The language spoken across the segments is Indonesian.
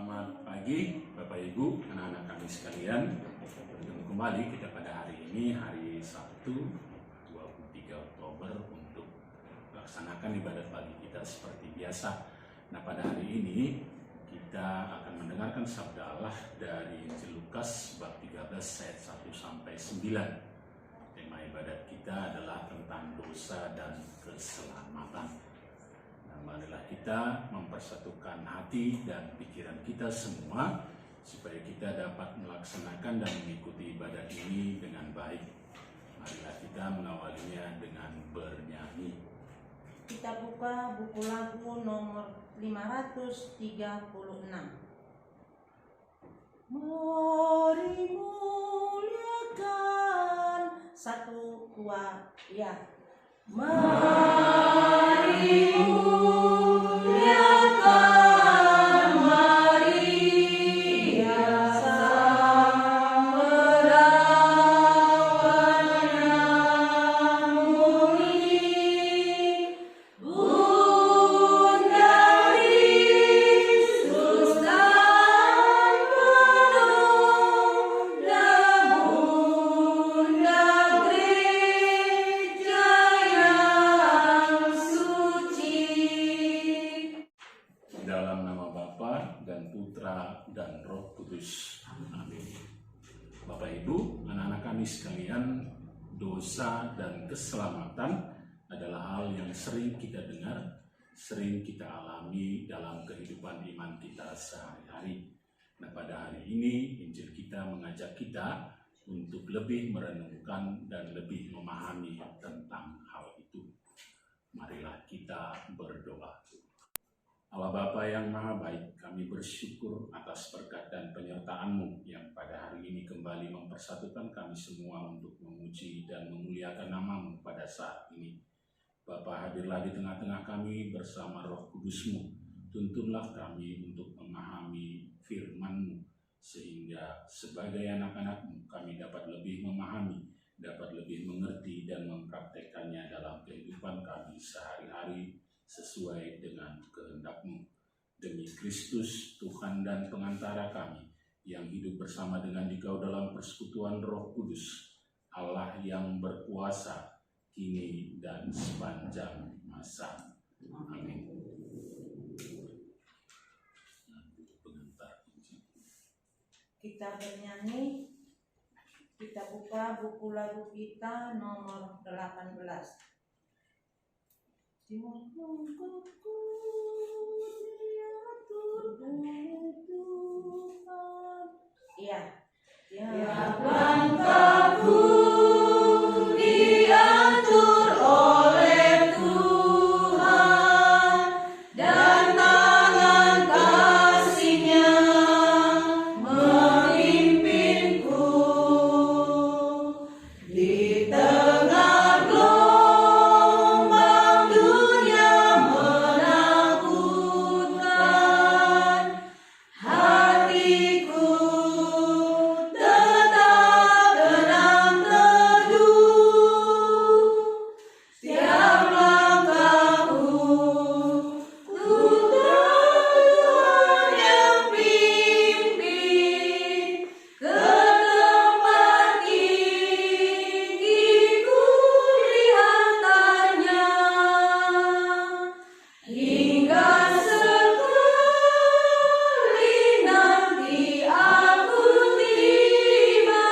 Selamat pagi Bapak Ibu, anak-anak kami sekalian. Bertemu kembali kita pada hari ini, hari Sabtu 23 Oktober untuk melaksanakan ibadat pagi kita seperti biasa. Nah, pada hari ini kita akan mendengarkan sabda Allah dari Injil Lukas bab 13 ayat 1 sampai 9. Tema ibadat kita adalah tentang dosa dan keselamatan. Marilah kita mempersatukan hati dan pikiran kita semua supaya kita dapat melaksanakan dan mengikuti ibadat ini dengan baik. Marilah kita mengawalinya dengan bernyanyi. Kita buka buku lagu nomor 536. Mari muliakan, 1, 2, ya. Mari muliakan Maria sang perawan yang murni, Bunda Kristus dan penuh dan Bunda Gereja yang suci. Dalam nama Bapa dan Putra dan Roh Kudus. Amin. Bapak Ibu, anak-anak kami sekalian, dosa dan keselamatan adalah hal yang sering kita dengar, sering kita alami dalam kehidupan iman kita sehari-hari. Nah, pada hari ini Injil kita mengajak kita untuk lebih merenungkan dan lebih memahami tentang hal itu. Marilah kita berdoa. Allah Bapa yang Maha Baik, kami bersyukur atas berkat dan penyertaan-Mu yang pada hari ini kembali mempersatukan kami semua untuk memuji dan memuliakan nama-Mu pada saat ini. Bapa, hadirlah di tengah-tengah kami bersama Roh Kudus-Mu. Tuntunlah kami untuk memahami firman-Mu, sehingga sebagai anak-anak-Mu kami dapat lebih memahami, dapat lebih mengerti dan mempraktekannya dalam kehidupan kami sehari-hari, sesuai dengan kehendak-Mu. Demi Kristus, Tuhan dan pengantara kami, yang hidup bersama dengan Dikau dalam persekutuan Roh Kudus, Allah yang berkuasa, kini dan sepanjang masa. Amin. Kita bernyanyi. Kita buka buku lagu kita nomor 18. Iya. Ya, langkahku diatur oleh Tuhan dan tangan kasih-Nya memimpinku di tengah gelombang dunia menakutkan. Hatiku tetap tenang teduh, setiap langkahku ku Tuhan yang pimpin ke tempat tinggi ku diantarnya, hingga sekali nanti aku tiba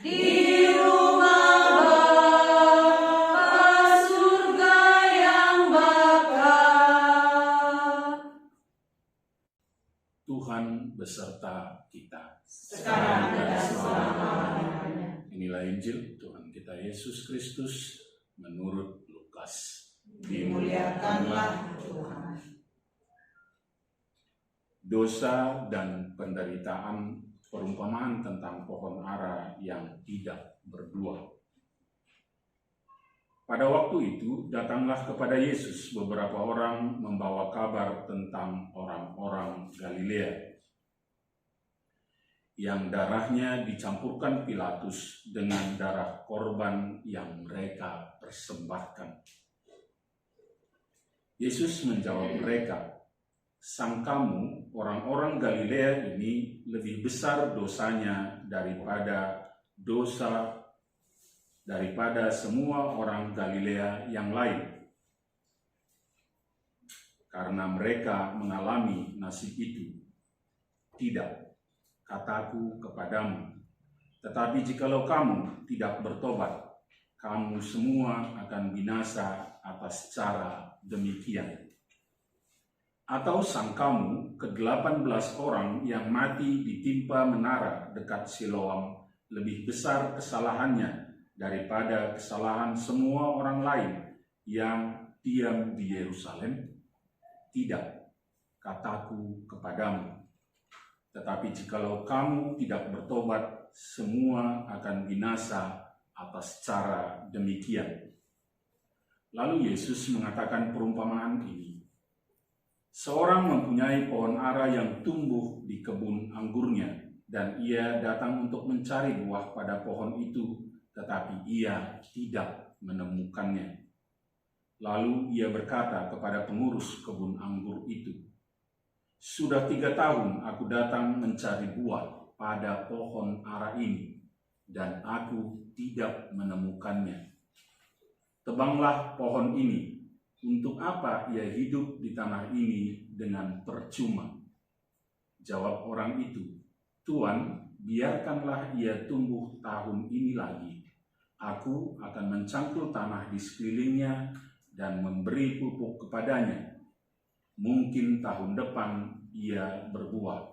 di rumah Bapa surga yang bakal. Tuhan beserta kita Sekarang dan selama-lamanya. Inilah Injil Tuhan kita Yesus Kristus menurut Lukas. Dimuliakanlah Tuhan. Dosa dan penderitaan, perumpamaan tentang pohon ara yang tidak berbuah. Pada waktu itu datanglah kepada Yesus beberapa orang membawa kabar tentang orang-orang Galilea yang darahnya dicampurkan Pilatus dengan darah korban yang mereka persembahkan. Yesus menjawab mereka, sangkamu orang-orang Galilea ini lebih besar dosanya daripada semua orang Galilea yang lain, karena mereka mengalami nasib itu. Tidak, kataku kepadamu, tetapi jikalau kamu tidak bertobat, kamu semua akan binasa atas cara demikian. Atau sangkamu ke-18 orang yang mati ditimpa menara dekat Siloam lebih besar kesalahannya daripada kesalahan semua orang lain yang diam di Yerusalem? Tidak, kataku kepadamu, tetapi jikalau kamu tidak bertobat, semua akan binasa atas cara demikian. Lalu Yesus mengatakan perumpamaan ini. Seorang mempunyai pohon ara yang tumbuh di kebun anggurnya, dan ia datang untuk mencari buah pada pohon itu, tetapi ia tidak menemukannya. Lalu ia berkata kepada pengurus kebun anggur itu, "Sudah 3 tahun aku datang mencari buah pada pohon ara ini, dan aku tidak menemukannya. Tebanglah pohon ini. Untuk apa ia hidup di tanah ini dengan percuma?" Jawab orang itu, "Tuan, biarkanlah ia tumbuh tahun ini lagi. Aku akan mencangkul tanah di sekelilingnya dan memberi pupuk kepadanya. Mungkin tahun depan ia berbuah.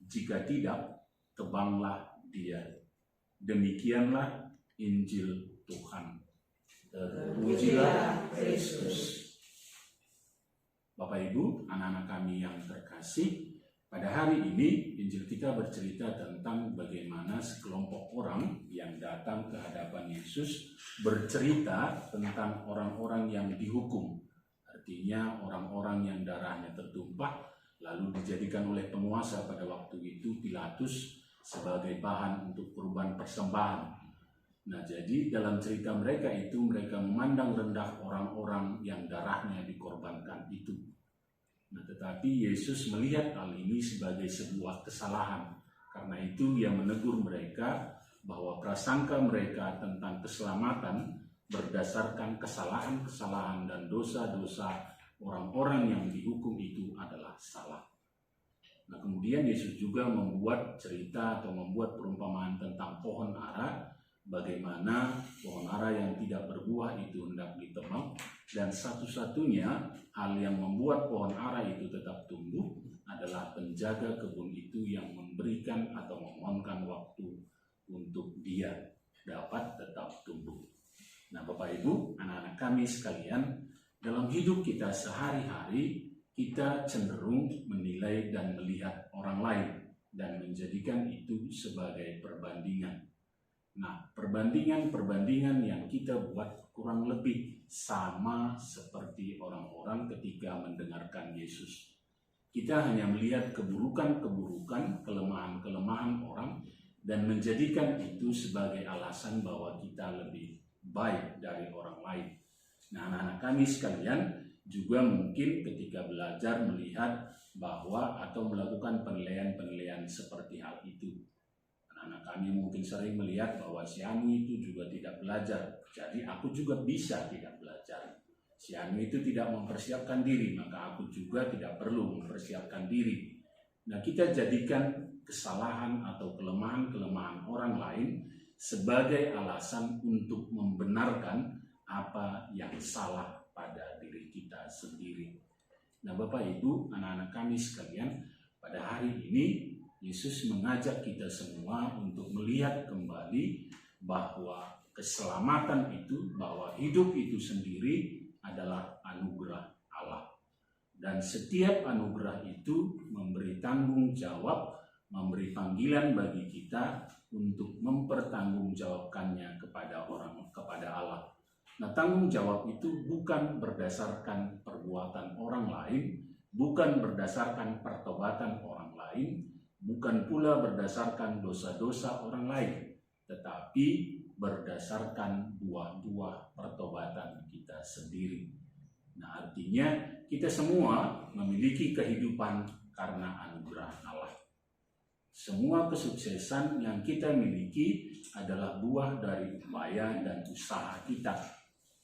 Jika tidak, tebanglah dia." Demikianlah Injil Tuhan. Terpujilah Kristus. Bapak Ibu, anak-anak kami yang terkasih, pada hari ini Injil kita bercerita tentang bagaimana sekelompok orang yang datang ke hadapan Yesus bercerita tentang orang-orang yang dihukum. Artinya orang-orang yang darahnya tertumpah lalu dijadikan oleh penguasa pada waktu itu Pilatus sebagai bahan untuk kurban persembahan. Nah, jadi dalam cerita mereka itu mereka memandang rendah orang-orang yang darahnya dikorbankan itu. Nah, tetapi Yesus melihat hal ini sebagai sebuah kesalahan. Karena itu ia menegur mereka bahwa prasangka mereka tentang keselamatan berdasarkan kesalahan-kesalahan dan dosa-dosa orang-orang yang dihukum itu adalah salah. Nah, kemudian Yesus juga membuat cerita atau membuat perumpamaan tentang pohon ara, bagaimana pohon ara yang tidak berbuah itu hendak ditebang, dan satu-satunya hal yang membuat pohon ara itu tetap tumbuh adalah penjaga kebun itu yang memberikan atau memohonkan waktu untuk dia dapat tetap tumbuh. Nah, Bapak Ibu, anak-anak kami sekalian, dalam hidup kita sehari-hari kita cenderung menilai dan melihat orang lain dan menjadikan itu sebagai perbandingan. Nah, perbandingan yang kita buat kurang lebih sama seperti orang-orang ketika mendengarkan Yesus. Kita hanya melihat keburukan-keburukan, kelemahan-kelemahan orang, dan menjadikan itu sebagai alasan bahwa kita lebih baik dari orang lain. Nah, anak-anak kami sekalian juga mungkin ketika belajar melihat bahwa atau melakukan penilaian-penilaian seperti hal itu. Anak kami mungkin sering melihat bahwa si Anu itu juga tidak belajar, jadi aku juga bisa tidak belajar. Si Anu itu tidak mempersiapkan diri, maka aku juga tidak perlu mempersiapkan diri. Nah, kita jadikan kesalahan atau kelemahan-kelemahan orang lain sebagai alasan untuk membenarkan apa yang salah pada diri kita sendiri. Nah, Bapak Ibu, anak-anak kami sekalian, pada hari ini Yesus mengajak kita semua untuk melihat kembali bahwa keselamatan itu, bahwa hidup itu sendiri adalah anugerah Allah. Dan setiap anugerah itu memberi tanggung jawab, memberi panggilan bagi kita untuk mempertanggungjawabkannya kepada Allah. Nah, tanggung jawab itu bukan berdasarkan perbuatan orang lain, bukan berdasarkan pertobatan orang lain, bukan pula berdasarkan dosa-dosa orang lain, tetapi berdasarkan buah-buah pertobatan kita sendiri. Nah, artinya kita semua memiliki kehidupan karena anugerah Allah. Semua kesuksesan yang kita miliki adalah buah dari upaya dan usaha kita.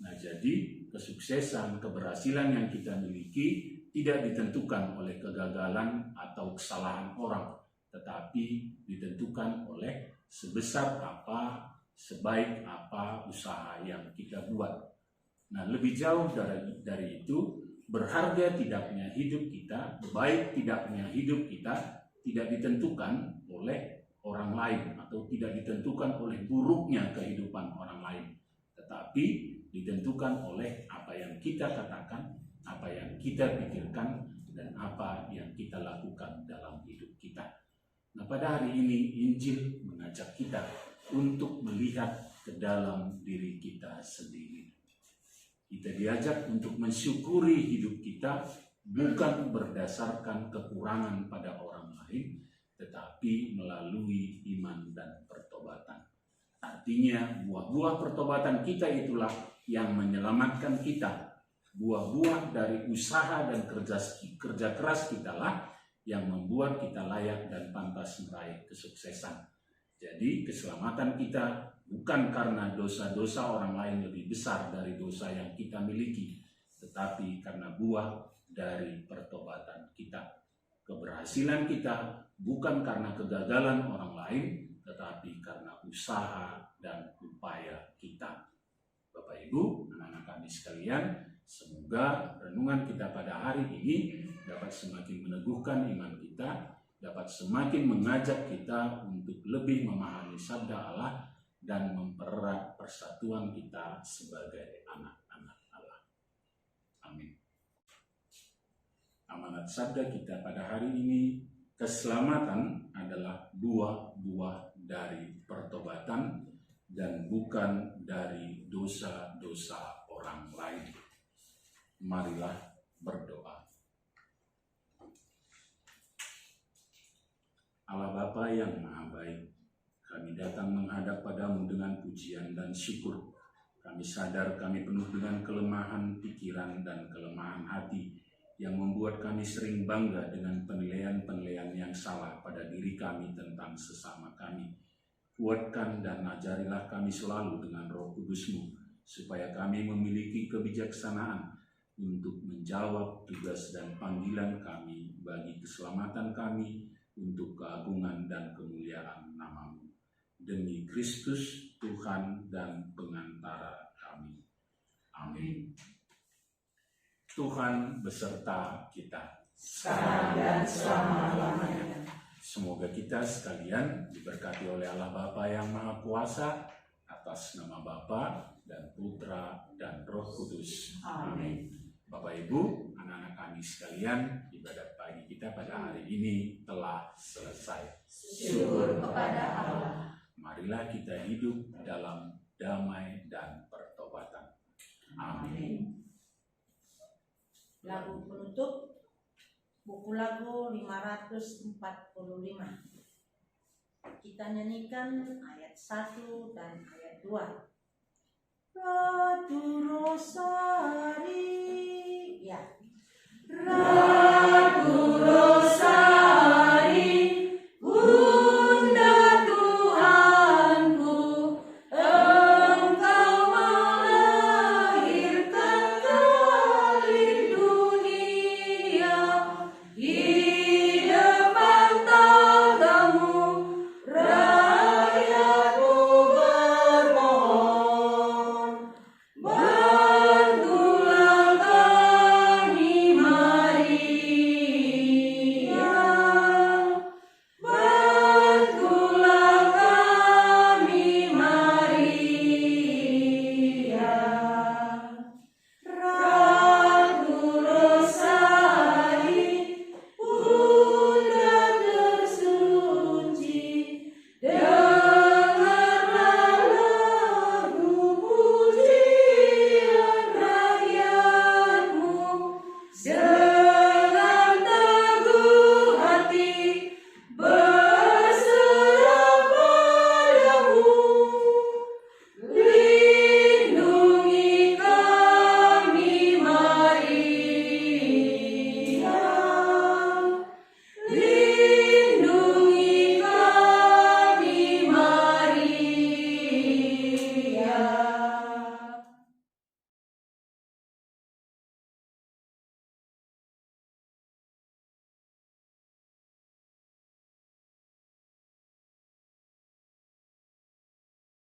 Nah, jadi kesuksesan, keberhasilan yang kita miliki tidak ditentukan oleh kegagalan atau kesalahan orang, tetapi ditentukan oleh sebesar apa, sebaik apa usaha yang kita buat. Nah, lebih jauh dari itu, berharga tidaknya hidup kita, baik tidaknya hidup kita, tidak ditentukan oleh orang lain atau tidak ditentukan oleh buruknya kehidupan orang lain, tetapi ditentukan oleh apa yang kita katakan, apa yang kita pikirkan, dan apa yang kita lakukan dalam hidup kita. Nah, pada hari ini Injil mengajak kita untuk melihat ke dalam diri kita sendiri. Kita diajak untuk mensyukuri hidup kita bukan berdasarkan kekurangan pada orang lain, tetapi melalui iman dan pertobatan. Artinya buah-buah pertobatan kita itulah yang menyelamatkan kita. Buah-buah dari usaha dan kerja keras kita lah yang membuat kita layak dan pantas meraih kesuksesan. Jadi keselamatan kita bukan karena dosa-dosa orang lain lebih besar dari dosa yang kita miliki, tetapi karena buah dari pertobatan kita. Keberhasilan kita bukan karena kegagalan orang lain, tetapi karena usaha dan upaya kita. Bapak Ibu, anak-anak kami sekalian, semoga renungan kita pada hari ini dapat semakin meneguhkan iman kita, dapat semakin mengajak kita untuk lebih memahami sabda Allah dan mempererat persatuan kita sebagai anak-anak Allah. Amin. Amanat sabda kita pada hari ini, keselamatan adalah buah-buah dari pertobatan dan bukan dari dosa-dosa orang lain. Marilah berdoa. Allah Bapa yang Maha Baik, kami datang menghadap padamu dengan pujian dan syukur. Kami sadar kami penuh dengan kelemahan pikiran dan kelemahan hati yang membuat kami sering bangga dengan penilaian-penilaian yang salah pada diri kami tentang sesama kami. Kuatkan dan ajarilah kami selalu dengan Roh Kudus-Mu, supaya kami memiliki kebijaksanaan untuk menjawab tugas dan panggilan kami bagi keselamatan kami, untuk keagungan dan kemuliaan nama-Mu. Demi Kristus, Tuhan dan pengantara kami. Amin. Tuhan beserta kita, sekarang dan selama-lamanya. Semoga kita sekalian diberkati oleh Allah Bapa yang Maha Kuasa, atas nama Bapa dan Putra dan Roh Kudus. Amin. Bapak Ibu, anak-anak kami sekalian, ibadat pagi kita pada hari ini telah selesai. Syukur kepada Allah. Marilah kita hidup dalam damai dan pertobatan. Amin. Lagu penutup, buku lagu 545. Kita nyanyikan ayat 1 dan ayat 2. Ratu Rosari